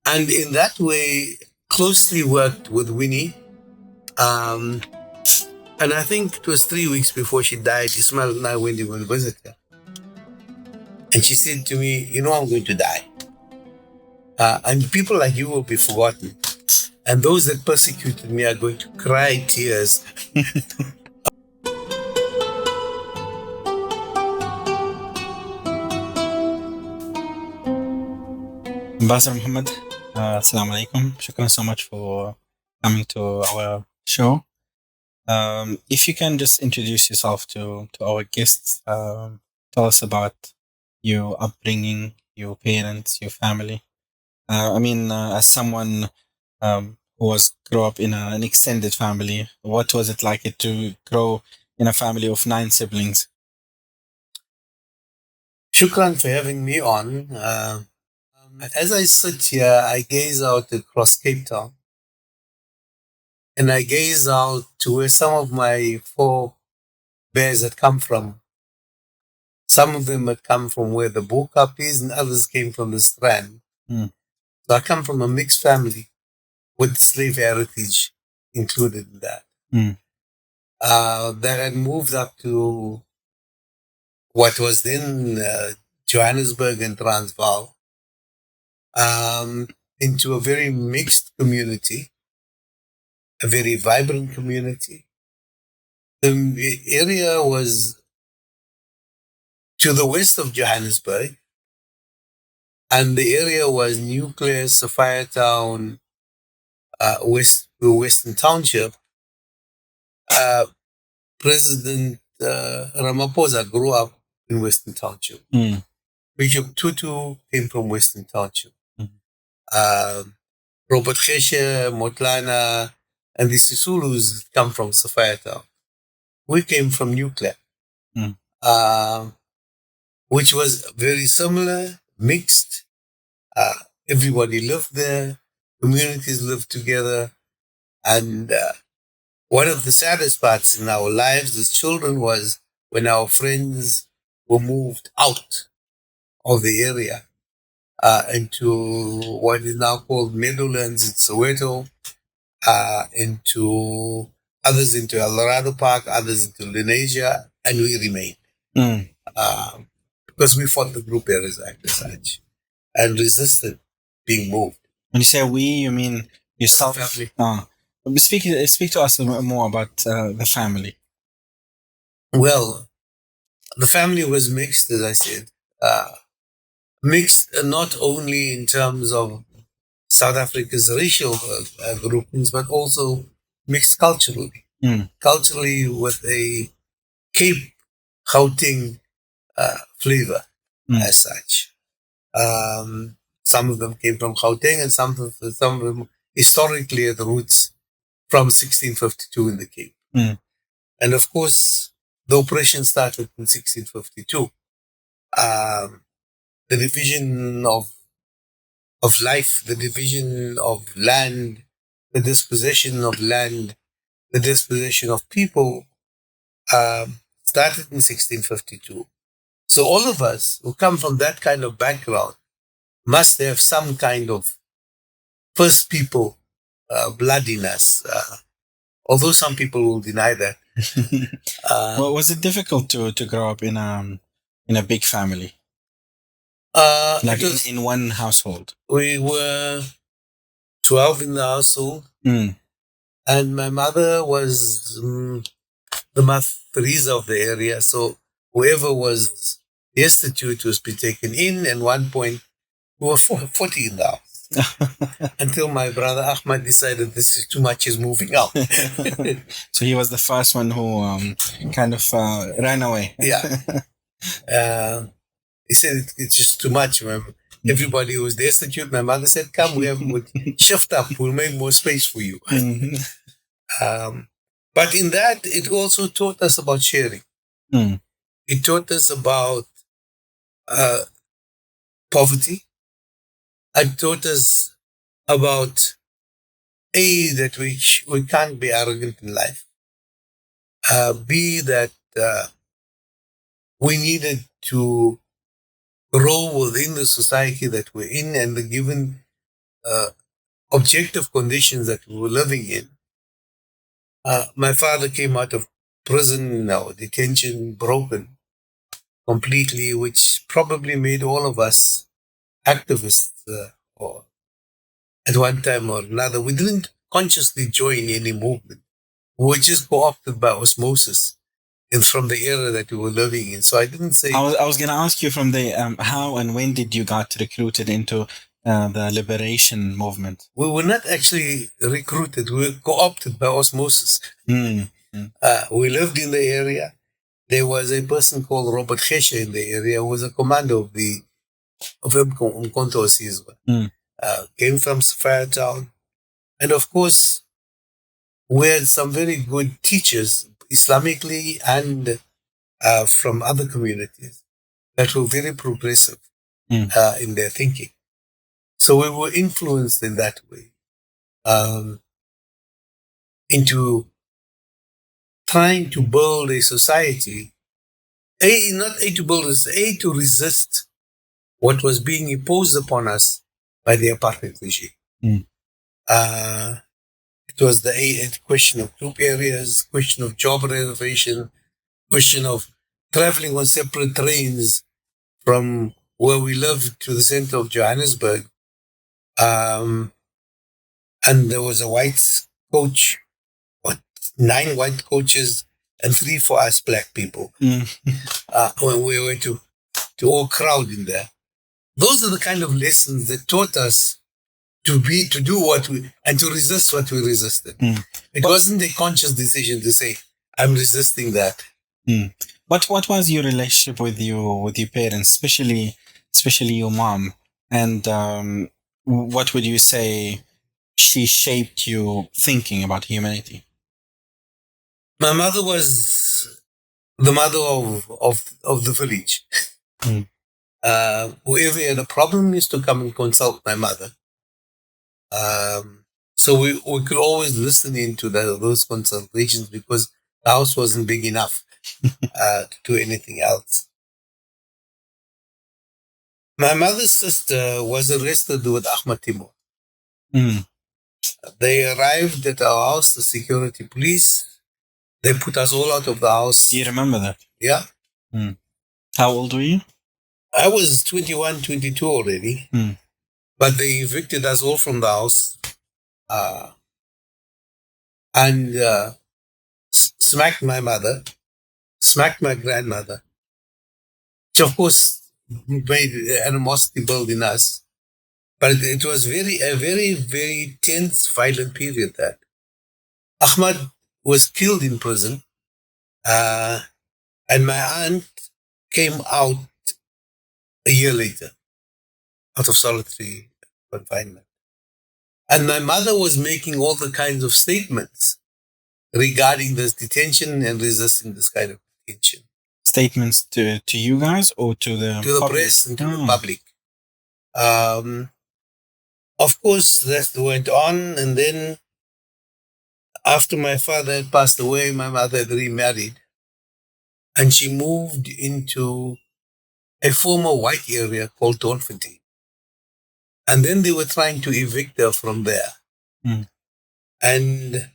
And in that way, closely worked with Winnie. Um, and I think it was 3 weeks before she died, Ismail and I went to visit her. And she said to me, "You know, I'm going to die. And people like you will be forgotten. And those that persecuted me are going to cry tears." Ambassador Mohammed, Assalamu alaikum. Shukran so much for coming to our show. If you can just introduce yourself to our guests, tell us about your upbringing, your parents, your family. As someone who grew up in an extended family, what was it like to grow in a family of 9 siblings? Shukran for having me on. As I sit here, I gaze out across Cape Town and I gaze out to where some of my four bears had come from. Some of them had come from where the Bokap is, and others came from the Strand. Mm. So I come from a mixed family with slave heritage included in that. Mm. That had moved up to what was then Johannesburg and Transvaal, into a very mixed community, a very vibrant community. The area was to the west of Johannesburg, and the area was Nuclear, Sophiatown, Western Township. President Ramaphosa grew up in Western Township. Mm. Bishop Tutu came from Western Township. Mm. Robert Geshe, Motlana, and the Sisulus come from Sophiatown. We came from Nuclear, Mm. which was very similar, mixed. Everybody lived there, communities lived together. And one of the saddest parts in our lives as children was when our friends were moved out of the area into what is now called Meadowlands in Soweto, into others into El Dorado Park, others into Lenasia, and we remained. Mm. Because we fought the Group Areas Act as such and resisted being moved. When you say we, you mean yourself? Family. Speak to us more about the family. Well, the family was mixed, as I said. Mixed not only in terms of South Africa's racial groupings, but also mixed culturally. Mm. Culturally with a Cape Gauteng flavor as such. Some of them came from Gauteng and some of them historically at the roots from 1652 in the Cape. Mm. And of course, the oppression started in 1652. The division of life, the division of land, the dispossession of land, the dispossession of people started in 1652. So all of us who come from that kind of background must have some kind of First People blood in us, although some people will deny that. Well, was it difficult to grow up in a big family? Like in one household? We were 12 in the household. Mm. And my mother was the Mother Teresa of the area. So whoever was destitute was be taken in. And one point, we were 40 in the house. Until my brother Ahmad decided this is too much, he's moving out. So he was the first one who kind of ran away. Yeah. He said it's just too much. Everybody was destitute. My mother said, "Come, we'll shift up. We'll make more space for you." Mm-hmm. But in that, it also taught us about sharing. Mm. It taught us about poverty. It taught us about that we can't be arrogant in life. B, that we needed to grow within the society that we're in, and given uh, objective conditions that we were living in. My father came out of prison or detention broken completely, which probably made all of us activists or at one time or another. We didn't consciously join any movement. We were just co-opted by osmosis and from the era that we were living in. So I didn't say I was going to ask you from the how and when did you got recruited into the liberation movement? we were not actually recruited. We were co-opted by osmosis. Mm. We lived in the area. There was a person called Robert Geshe in the area who was a commander of Umkhonto Sizwe. Mm. Came from Sapphire Town. And of course, we had some very good teachers, Islamically and from other communities, that were very progressive in their thinking. So we were influenced in that way into trying to build a society, to resist what was being imposed upon us by the apartheid regime. Mm. It was the question of group areas, question of job reservation, question of traveling on separate trains from where we lived to the center of Johannesburg. And there was a white coach, 9 white coaches and 3 for us black people. When we were to all crowd in there. Those are the kind of lessons that taught us to do what we, and to resist what we resisted. It wasn't a conscious decision to say, I'm resisting that. What was your relationship with your parents, especially your mom? And what would you say she shaped you thinking about humanity? My mother was the mother of the village. Whoever had a problem used to come and consult my mother. So we could always listen into those consultations because the house wasn't big enough to do anything else. My mother's sister was arrested with Ahmad Timur. They arrived at our house, the security police. They put us all out of the house. Do you remember that? Yeah. How old were you? I was 21, 22 already. But they evicted us all from the house and smacked my mother, smacked my grandmother, which of course made animosity build in us. But it was a very, very tense, violent period that Ahmad was killed in prison, and my aunt came out a year later out of solitary confinement. And my mother was making all the kinds of statements regarding this detention and resisting this kind of detention. Statements to you guys or to the press and to the public. Of course, that went on, and then after my father had passed away, my mother had remarried, and she moved into a former white area called Doornfontein. And then they were trying to evict her from there. And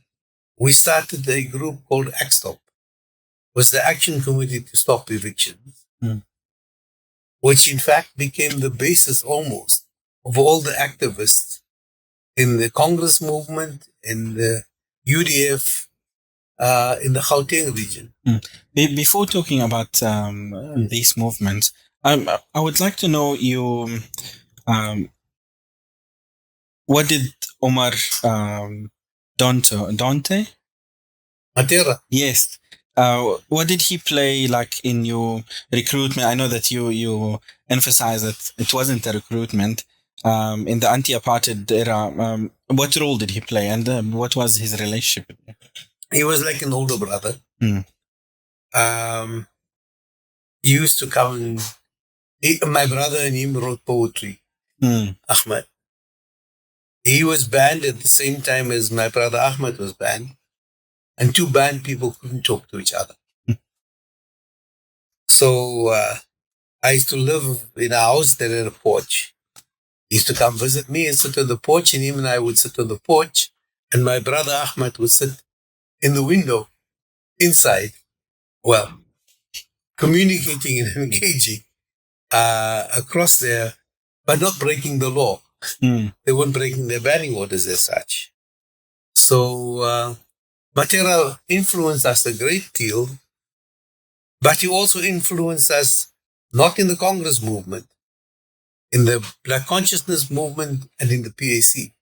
we started a group called ACTSTOP, was the Action Committee to Stop Evictions, which in fact became the basis almost of all the activists in the Congress movement, in the UDF, in the Gauteng region. Before talking about these movements, I would like to know you. What did Omar Dante? Matera. Yes. What did he play like in your recruitment? I know that you emphasize that it wasn't a recruitment. In the anti-apartheid era, what role did he play, and what was his relationship with you? He was like an older brother. He used to come and my brother and him wrote poetry. Ahmed. He was banned at the same time as my brother Ahmed was banned. And 2 banned people couldn't talk to each other. So I used to live in a house that had a porch. He used to come visit me and sit on the porch, and him and I would sit on the porch, and my brother Ahmed would sit in the window inside. Well, communicating and engaging across there, but not breaking the law. They weren't breaking their banning orders as such. So Matera influenced us a great deal, but he also influenced us not in the Congress movement, in the Black Consciousness movement and in the PAC.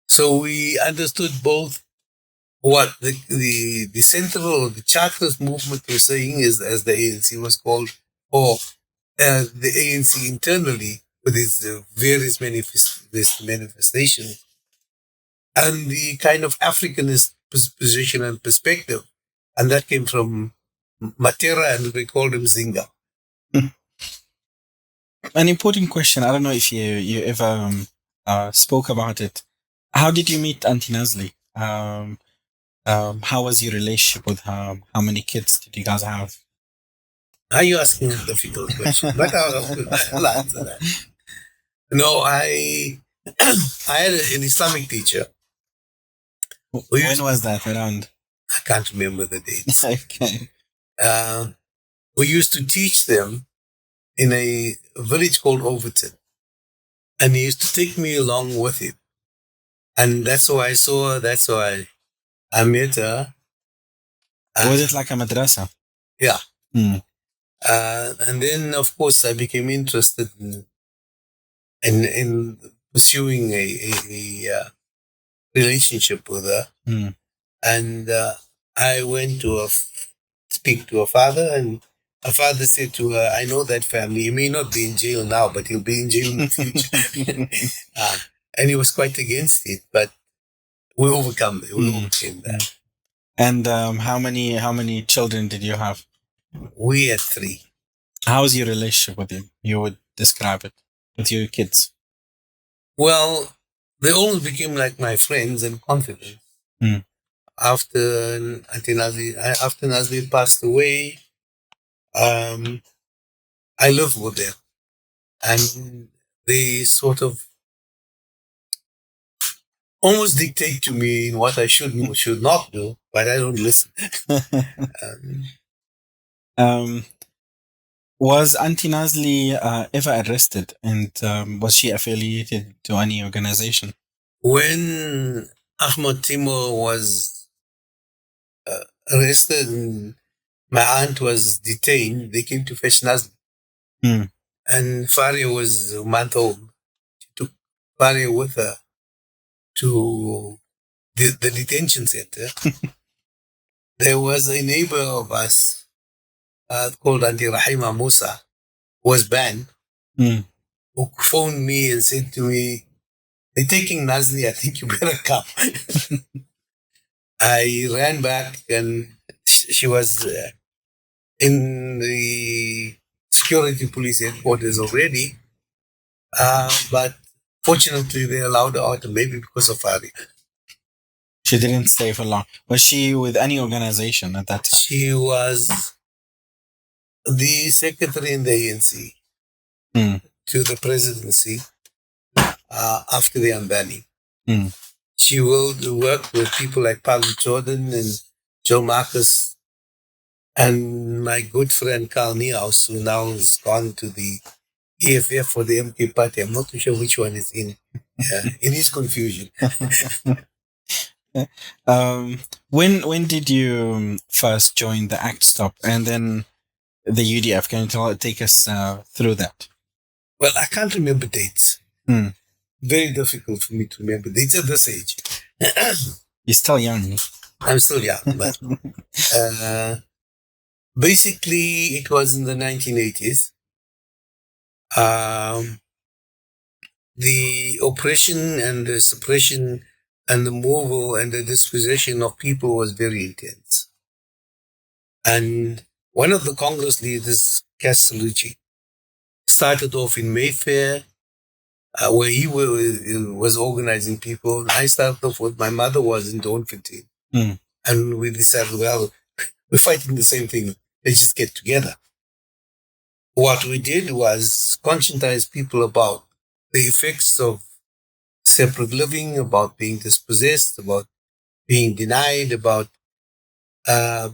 So we understood both what the central or the Chartist movement was saying, is, as the ANC was called, or the ANC internally with its various manifestations, and the kind of Africanist position and perspective. And that came from Matera, and we called him Zinga. An important question. I don't know if you ever spoke about it. How did you meet Auntie Nazli? How was your relationship with her? How many kids did you guys have? Are you asking a difficult question? But I'll answer that. No, I had an Islamic teacher. When was that around? I can't remember the dates. Okay. We used to teach them in a village called Overton. And he used to take me along with him. And that's how I saw her. That's how I met her. Was it like a madrasa? Yeah. Mm. And then, of course, I became interested in pursuing a relationship with her. Mm. And I went to speak to her father, and her father said to her, I know that family. He may not be in jail now, but he'll be in jail in the future. And he was quite against it, but we overcame that. And how many children did you have? We had 3. How was your relationship with him? You would describe it with your kids? Well, they all became like my friends and confidants. Mm. After Nazli passed away, I lived with them, and they sort of almost dictate to me what I should not do, but I don't listen. Was Auntie Nazli ever arrested, and was she affiliated to any organization? When Ahmad Timur was arrested and my aunt was detained, they came to fetch Nazli. Mm. And Faria was a month old. She took Faria with her to the detention center. There was a neighbor of us called Auntie Rahima Musa, who was banned, who phoned me and said to me, they're taking Nazli, I think you better come. I ran back, and she was in the security police headquarters already. But fortunately, they allowed her out, maybe because of Faria. She didn't stay for long. Was she with any organization at that time? She was the secretary in the ANC to the presidency after the unbanning. She will work with people like Paul Jordan and Joe Marcus and my good friend Carl Niehaus, who now has gone to the EFF for the MK party. I'm not too sure which one is in his confusion. When did you first join the Act Stop and then the UDF? Can you take us through that? Well, I can't remember dates. Very difficult for me to remember dates at this age. You're still young. I'm still young, but basically it was in the 1980s. The oppression and the suppression and the removal and the dispossession of people was very intense. And one of the Congress leaders, Cass Salucci, started off in Mayfair, where he was organizing people. I started off with my mother was in Doornfontein. And we decided, well, we're fighting the same thing. Let's just get together. What we did was conscientize people about the effects of separate living, about being dispossessed, about being denied, about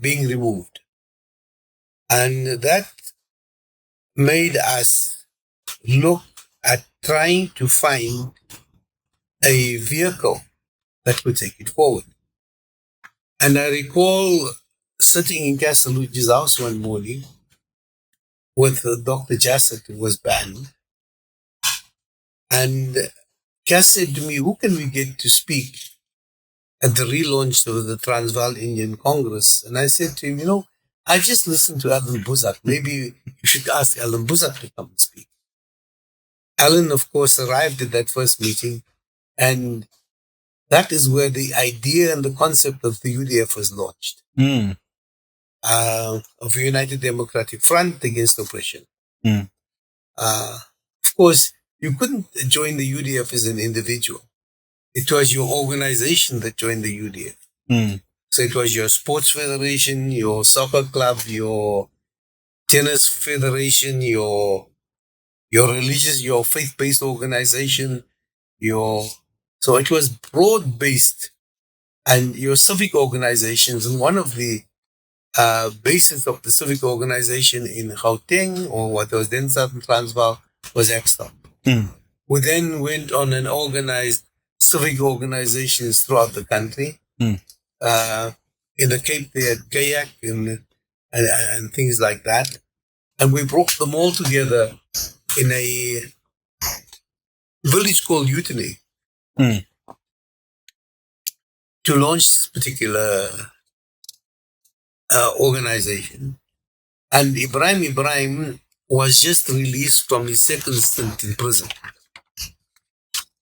being removed. And that made us look at trying to find a vehicle that would take it forward. And I recall sitting in Casalucci's house one morning with Dr. Jassett, who was banned. And Cass said to me, who can we get to speak at the relaunch of the Transvaal Indian Congress? And I said to him, I just listened to Alan Buzak. Maybe you should ask Alan Buzak to come and speak. Alan, of course, arrived at that first meeting, and that is where the idea and the concept of the UDF was launched. Of a United Democratic Front against oppression. Of course, you couldn't join the UDF as an individual. It was your organization that joined the UDF. So it was your sports federation, your soccer club, your tennis federation, your religious, your faith-based organization, so it was broad-based, and your civic organizations. And one of the basis of the civic organization in Gauteng, or what was then Southern Transvaal, was Axstop. We then went on and organized civic organizations throughout the country. In the Cape, they had kayak and things like that. And we brought them all together in a village called Utene to launch this particular organization. And Ibrahim was just released from his second stint in prison.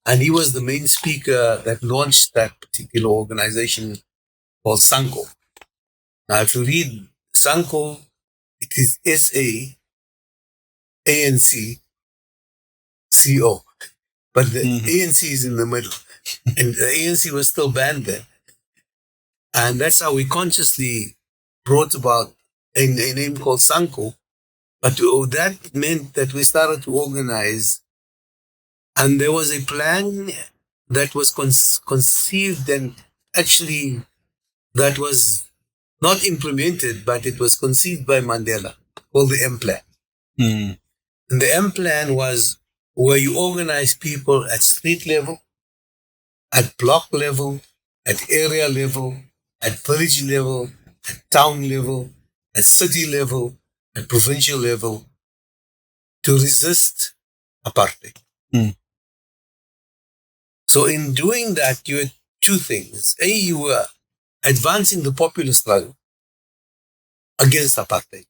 And he was the main speaker that launched that particular organization called Sanko. Now, if you read Sanko, it is SAANCCO. But the ANC is in the middle. And the ANC was still banned there. And that's how we consciously brought about a name called Sanko. But that meant that we started to organize. And there was a plan that was conceived and actually that was not implemented, but it was conceived by Mandela, called the M Plan. And the M Plan was where you organize people at street level, at block level, at area level, at village level, at town level, at city level, at provincial level, to resist apartheid. So in doing that, you had two things. A, you were advancing the popular struggle against apartheid,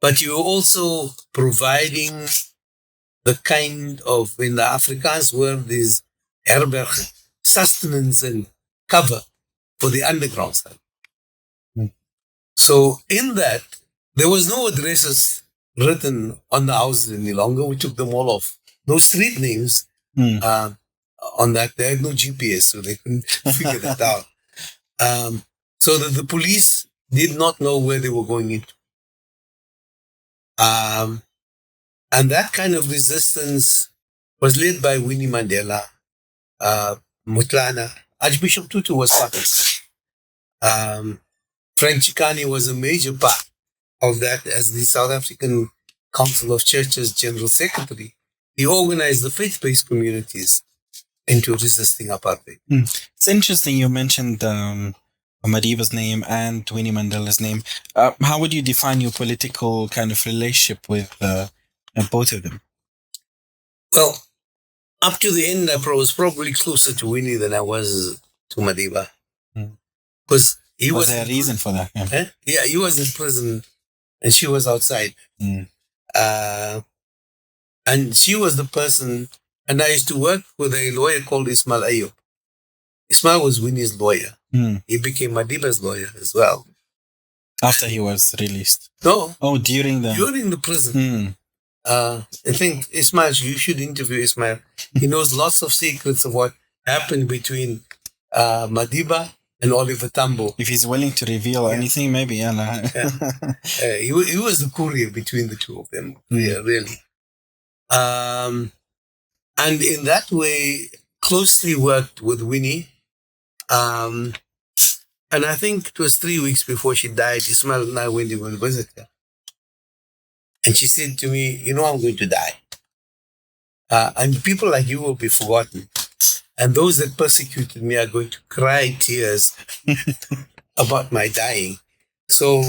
but you were also providing the kind of, in the Afrikaans word, is herberg, sustenance and cover for the underground struggle. So in that, there was no addresses written on the houses any longer. We took them all off. No street names on that. They had no GPS, so they couldn't figure that out. So that the police did not know where they were going into. And that kind of resistance was led by Winnie Mandela, Mutlana. Archbishop Tutu was part of it. Frank Chikani was a major part of that as the South African Council of Churches General Secretary. He organized the faith-based communities into resisting apartheid. It's interesting you mentioned Madiba's name and Winnie Mandela's name. How would you define your political kind of relationship with both of them? Well, up to the end, I was probably closer to Winnie than I was to Madiba. Because he was there a reason for that? Yeah. Yeah, he was in prison and she was outside. And she was the person, and I used to work with a lawyer called Ismail Ayub. Ismail was Winnie's lawyer. He became Madiba's lawyer as well. After he was released? No. Oh, during the prison. I think Ismail, you should interview Ismail. He knows lots of secrets of what happened between Madiba and Oliver Tambo. If he's willing to reveal anything, maybe. He was the courier between the two of them. Yeah, really. And in that way, closely worked with Winnie. Um, and I think it was 3 weeks before she died, Ismail and I went to visit her. And she said to me, you know, I'm going to die. And people like you will be forgotten. And those that persecuted me are going to cry tears about my dying. So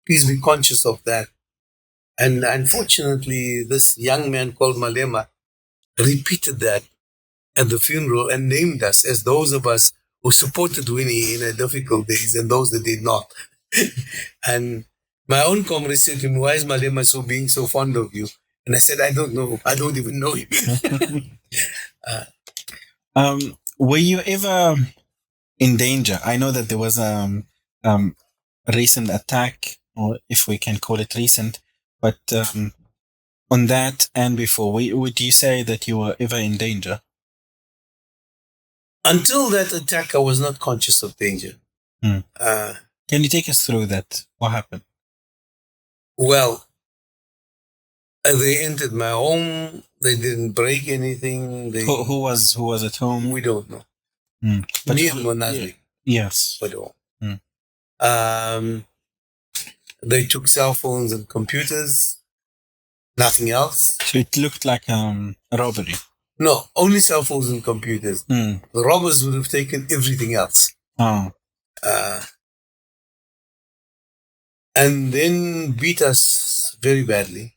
please be conscious of that. And unfortunately, this young man called Malema repeated that at the funeral and named us as those of us who supported Winnie in her difficult days and those that did not. And my own comrade said to me, why is Malema so being so fond of you? And I said, I don't know. I don't even know him. Were you ever in danger? I know that there was a recent attack, or if we can call it recent, but on that and before, would you say that you were ever in danger? Until that attack, I was not conscious of danger. Can you take us through that? What happened? Well, they entered my home. They didn't break anything. Who was at home? We don't know. But Me and Monazri. Yes. We don't. They took cell phones and computers. Nothing else. So it looked like a robbery. No, only cell phones and computers. The robbers would have taken everything else. Oh. And then beat us very badly.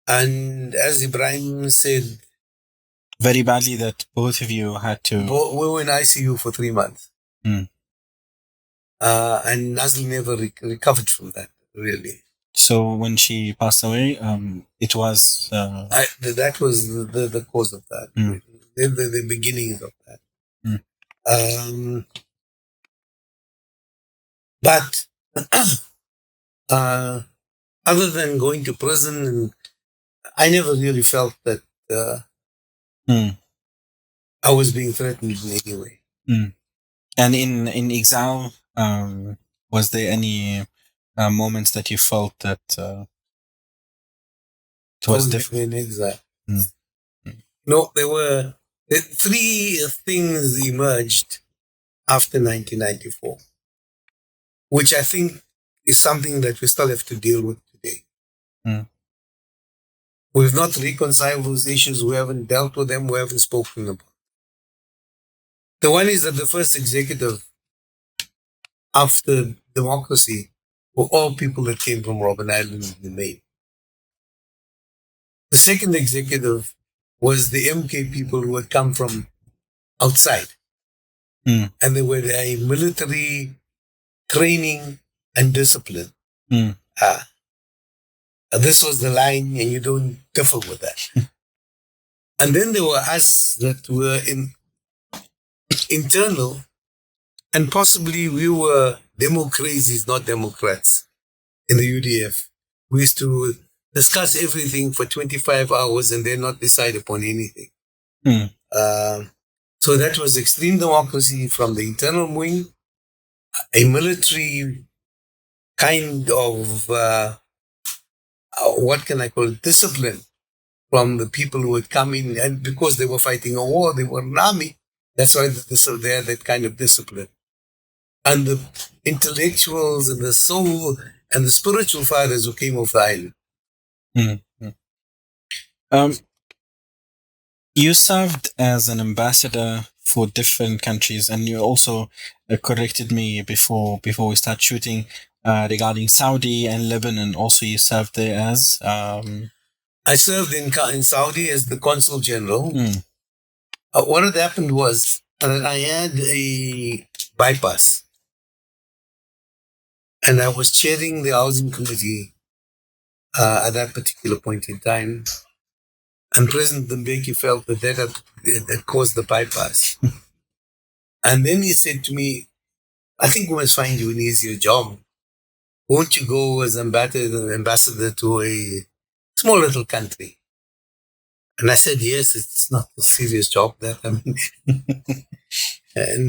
And as Ibrahim said, very badly that both of you had to. We were in ICU for 3 months. And Nazli never recovered from that, really. So when she passed away, it was. That was the cause of that. The beginnings of that. But other than going to prison, I never really felt that I was being threatened in any way. And in exile, was there any moments that you felt that it was different? In exile. No, there were 3 things emerged after 1994, which I think is something that we still have to deal with today. We've not reconciled those issues. We haven't dealt with them. We haven't spoken about. The one is that the first executive after democracy were all people that came from Robben Island and the Main. The second executive was the MK people who had come from outside. And they were a military training and discipline. This was the line, and you don't differ with that. And then there were us that were internal, and possibly we were demo-crazies, not Democrats, in the UDF. We used to discuss everything for 25 hours and then not decide upon anything. So that was extreme democracy from the internal wing, a military kind of, what can I call it, discipline from the people who had come in, and because they were fighting a war, they were an army. That's why they had that kind of discipline. And the intellectuals and the soul and the spiritual fathers who came off the island. You served as an ambassador for different countries, and you also corrected me before we start shooting regarding Saudi and Lebanon. Also, you served there as. I served in Saudi as the consul general. What had happened was that I had a bypass, and I was chairing the housing committee at that particular point in time. And President Mbeki felt that had caused the bypass. And then he said to me, I think we must find you an easier job. Won't you go as ambassador to a small little country? And I said, yes, it's not a serious job. In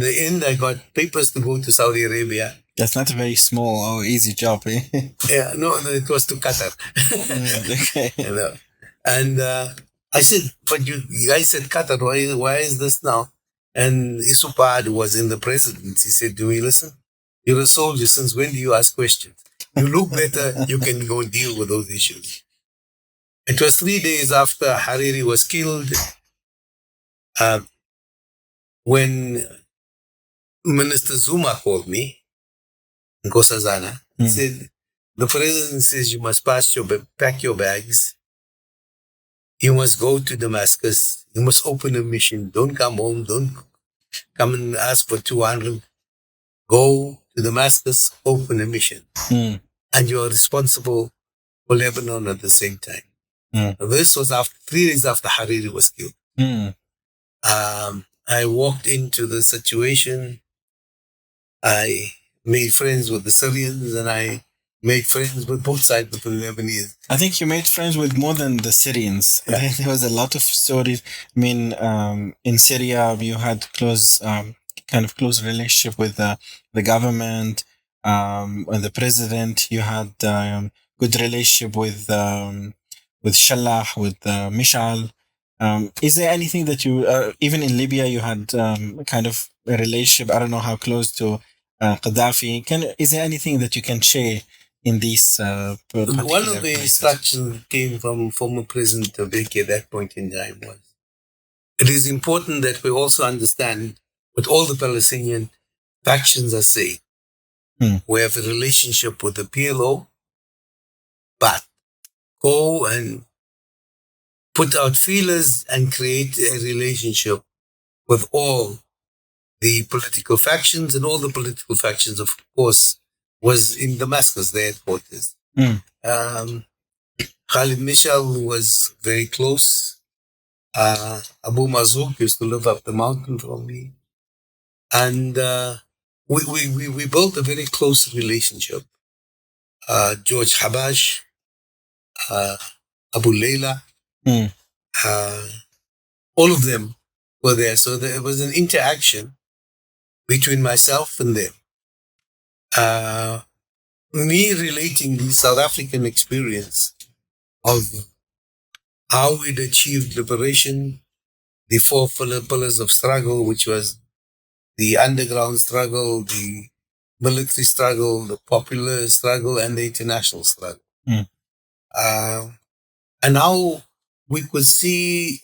the end, I got papers to go to Saudi Arabia. That's not a very small or easy job, eh? Yeah, no, it was to Qatar. Okay. And I said, but you guys said Qatar, why is this now? And Isupad was in the presidency. He said, do we listen? You're a soldier. Since when do you ask questions? You look better, you can go and deal with those issues. It was 3 days after Hariri was killed uh, when Minister Zuma called me, Nkosazana. He said, the president says you must pack your bags. You must go to Damascus. You must open a mission. Don't come home. Don't come and ask for 200. Go to Damascus, open a mission. And you are responsible for Lebanon at the same time. This was after 3 days after Hariri was killed. I walked into the situation. I made friends with the Syrians and I made friends with both sides of the Lebanese. I think you made friends with more than the Syrians. Yeah. There was a lot of stories. I mean, in Syria, you had close relationship with the government, and the president. You had good relationship with Shallah, with Mishal. Is there anything that you, even in Libya, you had kind of a relationship? I don't know how close to Gaddafi. Is there anything that you can share in these? One of the instructions came from former President Mbeki at that point in time was, it is important that we also understand what all the Palestinian factions are saying. We have a relationship with the PLO, but go and put out feelers and create a relationship with all the political factions, and all the political factions, of course, was in Damascus, their headquarters. Khalid Mishal was very close. Abu Mazouk used to live up the mountain from me. And we built a very close relationship. George Habash, Abu Layla, all of them were there. So there was an interaction between myself and them. Me relating the South African experience of how we'd achieved liberation, the four pillars of struggle, which was the underground struggle, the military struggle, the popular struggle, and the international struggle. And how we could see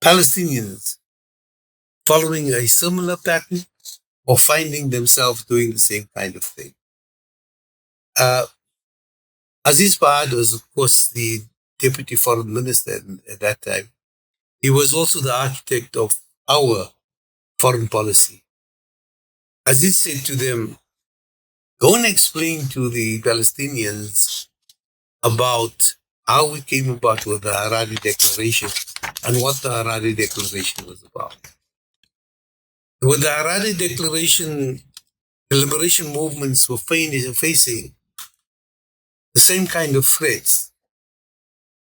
Palestinians following a similar pattern or finding themselves doing the same kind of thing. Aziz Fahad was, of course, the deputy foreign minister at that time. He was also the architect of our foreign policy. Aziz said to them, go and explain to the Palestinians about how we came about with the Harari Declaration and what the Harari Declaration was about. With the Harari Declaration, the liberation movements were facing the same kind of threats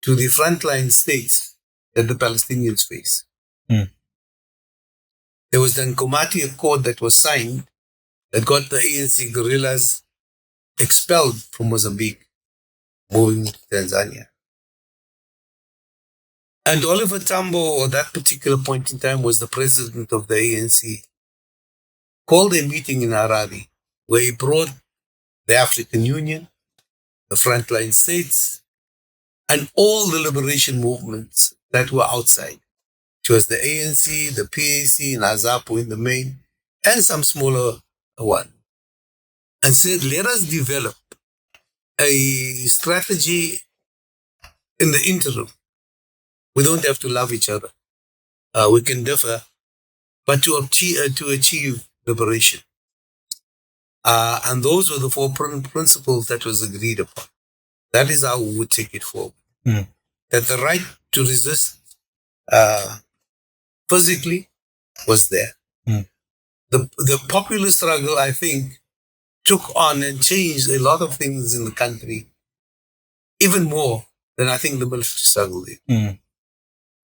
to the frontline states that the Palestinians face. There was the Nkomati Accord that was signed that got the ANC guerrillas expelled from Mozambique, moving to Tanzania. And Oliver Tambo, at that particular point in time, was the president of the ANC, called a meeting in Harare where he brought the African Union, the frontline states, and all the liberation movements that were outside, which was the ANC, the PAC, and AZAPU in the main, and some smaller one, and said, let us develop a strategy in the interim. We don't have to love each other. We can differ, but to achieve liberation. And those were the four principles that was agreed upon. That is how we would take it forward. That the right to resist physically was there. The popular struggle, I think, took on and changed a lot of things in the country, even more than I think the military struggle did.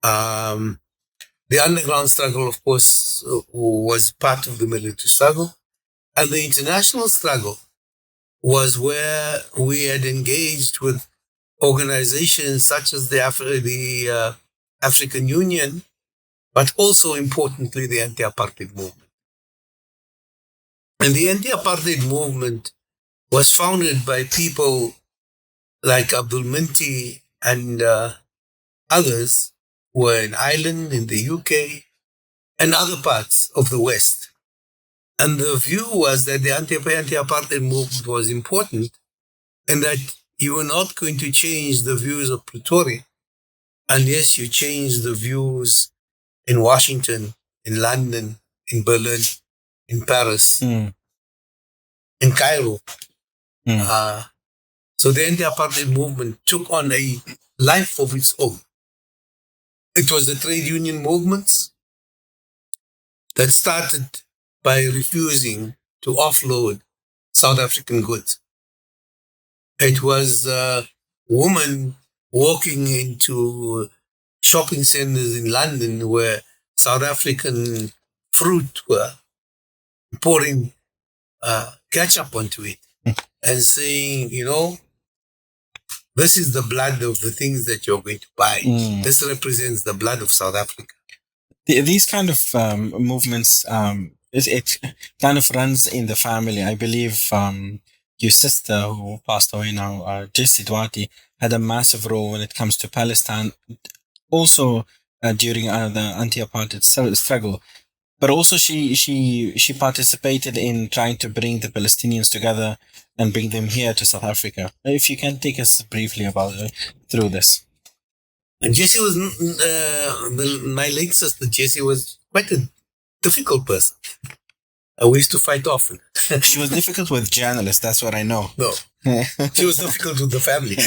The underground struggle, of course, was part of the military struggle. And the international struggle was where we had engaged with organizations such as the African Union, but also importantly the anti-apartheid movement. And the anti-apartheid movement was founded by people like Abdul Minty and others who were in Ireland, in the UK, and other parts of the West. And the view was that the anti-apartheid movement was important and that you were not going to change the views of Pretoria unless you change the views in Washington, in London, in Berlin, in Paris, in Cairo. So the anti-apartheid movement took on a life of its own. It was the trade union movements that started by refusing to offload South African goods. It was women walking into shopping centers in London where South African fruit were pouring ketchup onto it and saying, this is the blood of the things that you're going to buy. This represents the blood of South Africa. These kind of movements, it kind of runs in the family. I believe your sister, who passed away now, Jessie Dwati, had a massive role when it comes to Palestine, also during the anti-apartheid struggle. But also she participated in trying to bring the Palestinians together and bring them here to South Africa. If you can take us briefly about through this. And Jessie was, my late sister Jessie was quite a difficult person. We used to fight often. She was difficult with journalists, that's what I know. No, she was difficult with the family.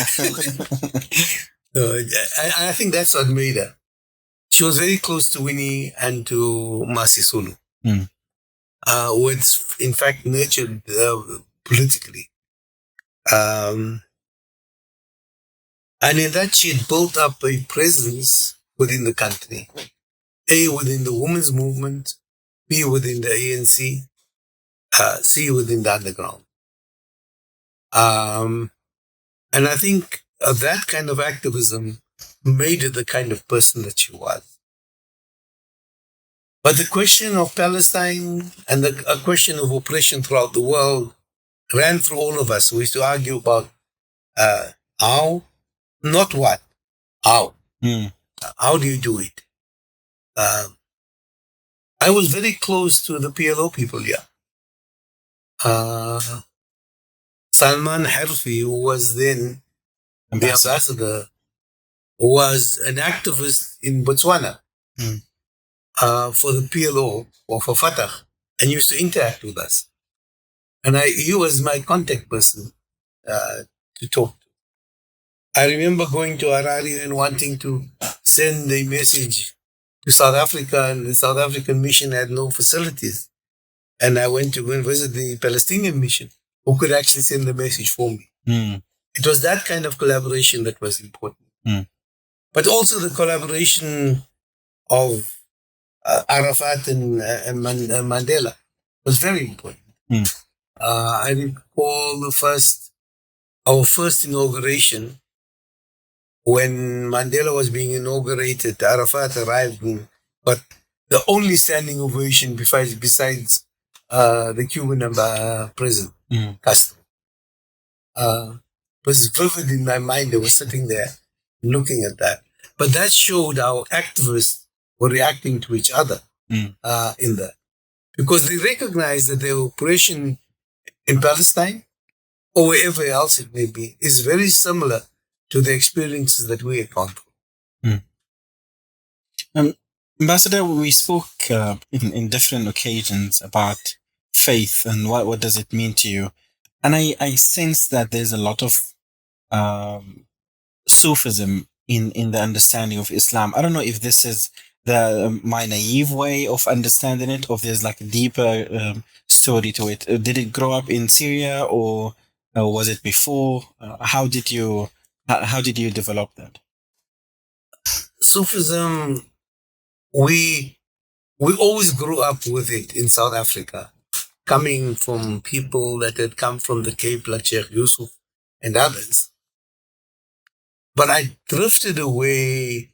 I think that's what made her. She was very close to Winnie and to Masisulu, which in fact nurtured politically. And in that she had built up a presence within the country, A, within the women's movement, B, within the ANC, C, within the underground. And I think that kind of activism made her the kind of person that she was. But the question of Palestine and the question of oppression throughout the world ran through all of us. We used to argue about how, not what, how. How do you do it? I was very close to the PLO people here. Salman Harfi, who was then the ambassador, was an activist in Botswana for the PLO or for Fatah and used to interact with us. And he was my contact person to talk to. I remember going to Harare and wanting to send a message to South Africa, and the South African mission had no facilities. And I went to go and visit the Palestinian mission, who could actually send the message for me. It was that kind of collaboration that was important. But also the collaboration of Arafat and Mandela was very important. I recall our first inauguration, when Mandela was being inaugurated. Arafat arrived, but the only standing ovation besides the Cuban president, Castro. Was vivid in my mind. I was sitting there looking at that. But that showed how activists were reacting to each other in that. Because they recognized that the operation in Palestine, or wherever else it may be, is very similar to the experiences that we had gone through. Ambassador, we spoke in different occasions about faith and what does it mean to you. And I sense that there's a lot of Sufism in the understanding of Islam. I don't know if this is my naive way of understanding it, or if there's like a deeper story to it. Did it grow up in Syria, or was it before? How did you develop that? Sufism, we always grew up with it in South Africa, coming from people that had come from the Cape, like Sheikh Yusuf and others. But I drifted away,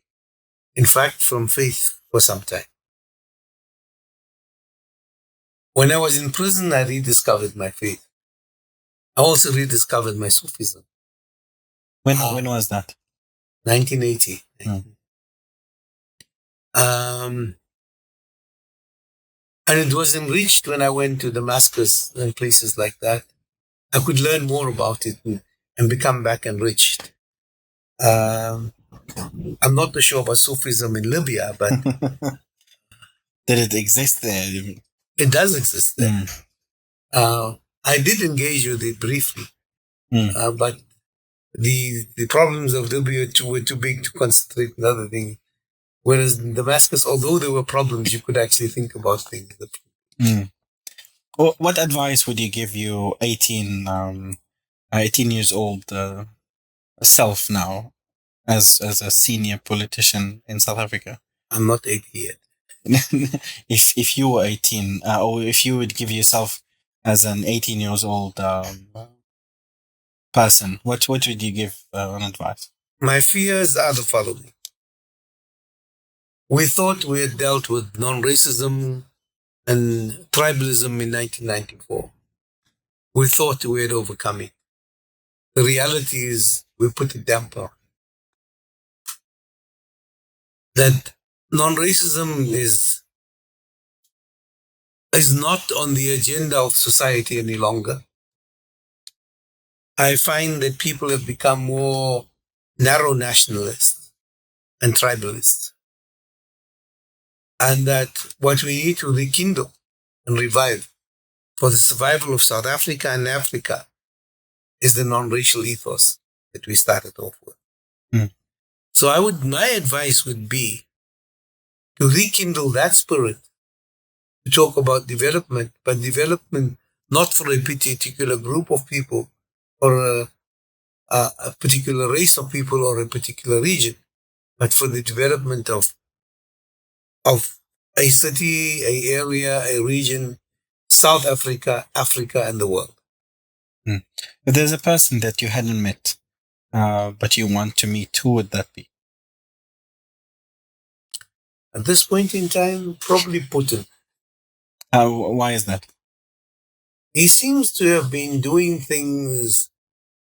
in fact, from faith for some time. When I was in prison, I rediscovered my faith. I also rediscovered my Sufism. When was that? 1980. Hmm. And it was enriched when I went to Damascus and places like that. I could learn more about it and become back enriched. I'm not too sure about Sufism in Libya, but Did it exist there? it does exist there. Mm. I did engage with it briefly, Mm. but the problems of Libya were too big to concentrate on other things. Whereas in Damascus, although there were problems, you could actually think about things. Mm. What advice would you give you 18 years old self now as a senior politician in South Africa? I'm not 80 yet. if you were 18, or if you would give yourself as an 18 years old person, what would you give an advice? My fears are the following. We thought we had dealt with non-racism and tribalism in 1994. We thought we had overcome it. The reality is we put a damper. That non-racism is not on the agenda of society any longer. I find that people have become more narrow nationalists and tribalists. And that what we need to rekindle and revive for the survival of South Africa and Africa is the non-racial ethos that we started off with. Mm. So my advice would be to rekindle that spirit, to talk about development, but development not for a particular group of people or a particular race of people or a particular region, but for the development of a city, a area, a region, South Africa, Africa, and the world. Mm. If there's a person that you hadn't met, but you want to meet, who would that be? At this point in time, probably Putin. Why is that? He seems to have been doing things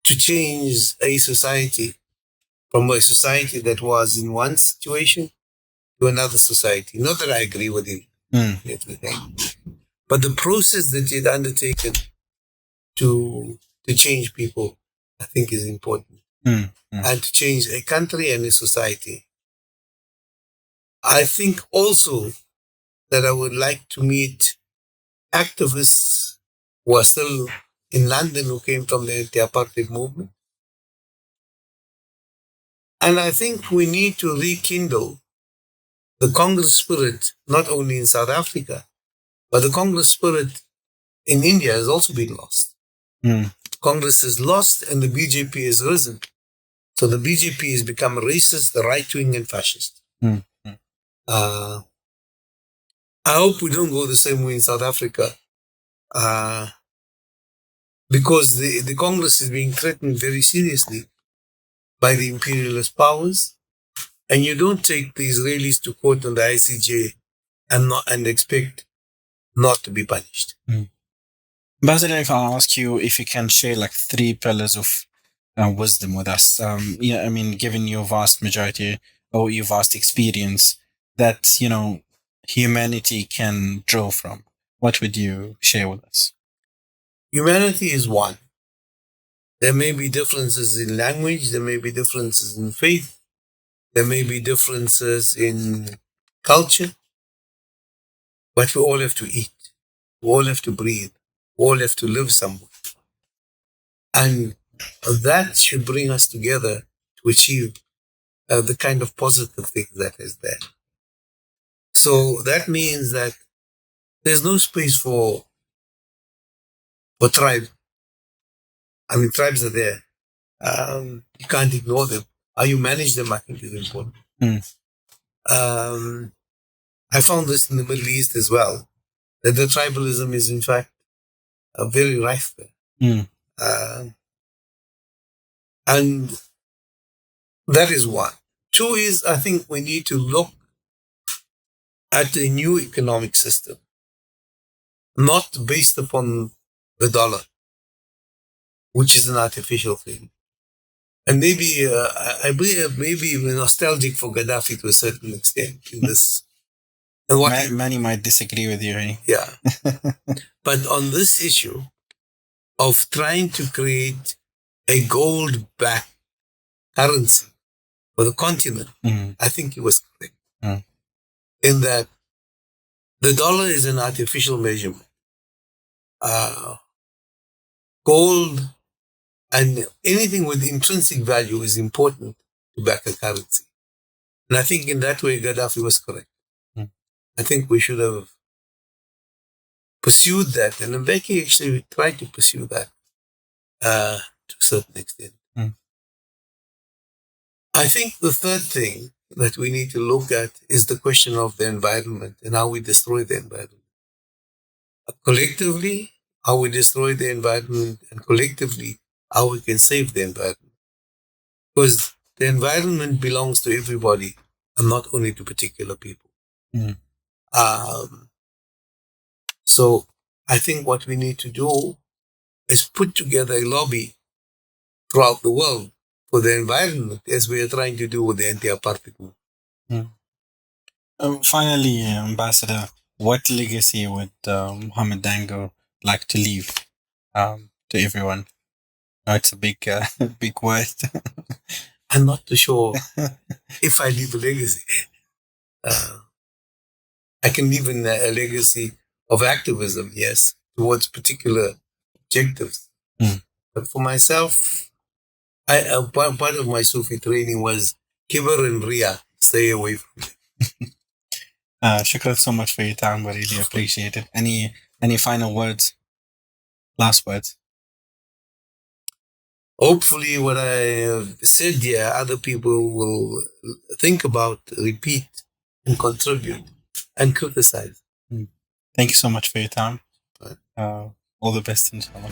to change a society from a society that was in one situation to another society. Not that I agree with him, everything, but the process that he had undertaken to change people, I think, is important, and to change a country and a society. I think also that I would like to meet activists who are still in London who came from the anti-apartheid movement. And I think we need to rekindle the Congress spirit, not only in South Africa, but the Congress spirit in India has also been lost. Congress is lost and the BJP has risen. So the BJP has become racist, right-wing, and fascist. I hope we don't go the same way in South Africa, because the Congress is being threatened very seriously by the imperialist powers, and you don't take the Israelis to court on the ICJ and expect not to be punished. Basil, if I ask you if you can share like 3 pillars of wisdom with us, I mean, given your vast majority or your vast experience that, humanity can draw from, what would you share with us? Humanity is one. There may be differences in language, there may be differences in faith, there may be differences in culture, but we all have to eat, we all have to breathe, we all have to live somewhere. And that should bring us together to achieve the kind of positive thing that is there. So that means that there's no space for tribe. I mean, tribes are there. You can't ignore them. How you manage them, I think, is important. I found this in the Middle East as well, that the tribalism is, in fact, very rife there. And That is one. Two is, I think we need to look at a new economic system, not based upon the dollar, which is an artificial thing. And maybe I believe maybe we're nostalgic for Gaddafi to a certain extent in this. And Many might disagree with you, eh? Yeah. But on this issue of trying to create a gold-backed currency for the continent, I think he was correct. In that the dollar is an artificial measurement. Gold and anything with intrinsic value is important to back a currency. And I think in that way, Gaddafi was correct. I think we should have pursued that. And Mbeki actually tried to pursue that to a certain extent. I think the third thing that we need to look at is the question of the environment and how we destroy the environment. Collectively, how we destroy the environment, and collectively, how we can save the environment. Because the environment belongs to everybody and not only to particular people. So I think what we need to do is put together a lobby throughout the world for the environment, as we are trying to do with the anti-apartheid movement. Finally, Ambassador, what legacy would Mohammed Dangor like to leave to everyone? It's a big, big word. I'm not too sure if I leave a legacy. I can leave a legacy of activism, yes, towards particular objectives. But for myself, part of my Sufi training was kibr and riya. Stay away from it. Shukran so much for your time. We really appreciate it. Any final words? Last words? Hopefully what I said here, other people will think about, repeat, and contribute, and criticize. Thank you so much for your time. All the best, inshallah.